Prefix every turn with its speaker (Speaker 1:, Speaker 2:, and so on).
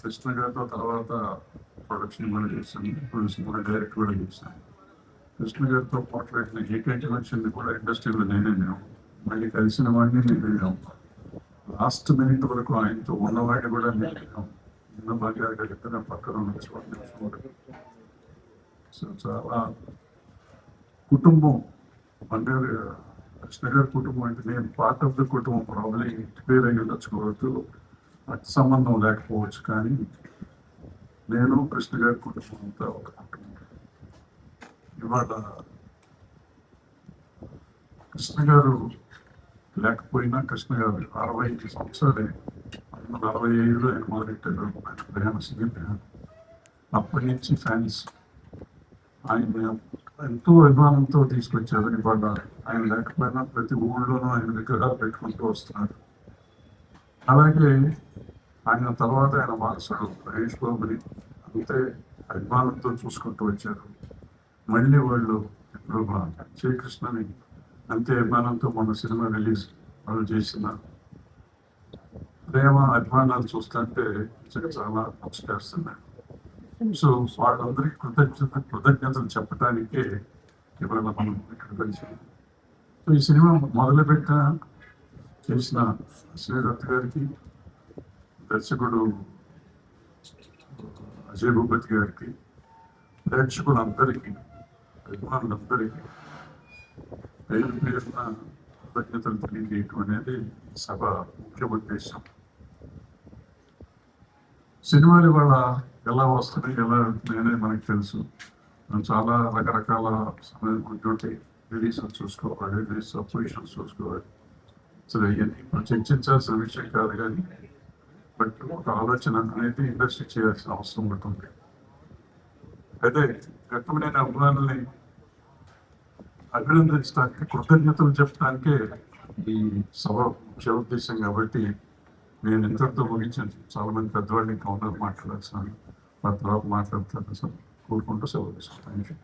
Speaker 1: కృష్ణ గారితో తర్వాత ప్రొడక్షన్ కూడా చేశాను, ప్రొడ్యూసింగ్ కూడా, డైరెక్ట్ కూడా చేశాను. కృష్ణ గారితో పోట్లాడిన ఏకైక వచ్చింది కూడా ఇండస్ట్రీలో నేను మళ్ళీ కలిసిన వాడిని నేను లాస్ట్ మినిట్ వరకు ఆయనతో ఉన్నవాడిని కూడా నేను ఉన్న భాగ్యాలు కలిగితే నా పక్కన ఉన్న. సో చాలా కుటుంబం అంటే కృష్ణ గారి కుటుంబం అంటే నేను పార్ట్ ఆఫ్ ద కుటుంబం ప్రాబ్లీ ఇంటిపేరు అయ్యి ఉండొచ్చుకోవచ్చు, రక్త సంబంధం లేకపోవచ్చు, కానీ నేను కృష్ణ గారి కుటుంబం అంతా ఒక కుటుంబం. ఇవాళ కృష్ణ గారు లేకపోయినా కృష్ణ గారు 65 సంవత్సరాలే, 45లో ఆయన మొదలెట్టారు ప్రయాణ సినీ. అప్పటి నుంచి ఫ్యాన్స్ ఆయన ఎంతో అభిమానంతో తీసుకొచ్చారు. ఇవాళ ఆయన లేకపోయినా ప్రతి ఊళ్ళోనూ ఆయన విగ్రహాలు పెట్టుకుంటూ వస్తున్నారు. అలాగే ఆయన తర్వాత ఆయన వారసుడు మహేష్ బాబుని అంతే అభిమానంతో చూసుకుంటూ వచ్చారు. మళ్ళీ వాళ్ళు ఇప్పుడు శ్రీకృష్ణని అంతే అభిమానంతో మన సినిమా రిలీజ్ వాళ్ళు చేసిన ప్రేమ అభిమానాలు చూస్తుంటే చాలా నమస్కరిస్తున్నాయి. సో వాళ్ళందరికీ కృతజ్ఞతలు చెప్పడానికే ఇవాళ మనం ఇక్కడ కలిసి. సో ఈ సినిమా మొదలుపెట్ట చేసిన శ్రీదత్ గారికి, దర్శకుడు అజయ్ భూపతి గారికి, ప్రేక్షకులందరికీ, అభిమానులందరికీ పేరు పేరున కృతజ్ఞతలు తెలియజేయటం అనేది సభ ముఖ్య ఉద్దేశం. సినిమాలు ఇవాళ ఎలా వస్తున్నాయి, ఎలా వెళ్తున్నాయనే మనకు తెలుసు. మనం చాలా రకరకాల సమయం కూర్చుంటే రిలీజ్ చూసుకోవాలి, రిలీజ్ పొజిషన్స్ చూసుకోవాలి. సో ఇవన్నీ ఇప్పుడు చర్చించాల్సిన విషయం కాదు, కానీ బట్ ఒక ఆలోచన అనేది ఇండస్ట్రీ చేయాల్సిన అవసరం ఉంటుంది. అయితే గతమైన అభిమానుల్ని అభినందించడానికి, కృతజ్ఞతలు చెప్పడానికే ఈ సభ ముఖ్య ఉద్దేశం. కాబట్టి నేను ఇంతటితో ముగించాను. చాలా మంది పెద్దవాళ్ళు ఇంకా ఉన్నారు మాట్లాడాల్సిన, తర్వాత మాట్లాడతాను సార్ కోరుకుంటూ సెలవు తీసుకుంటాను.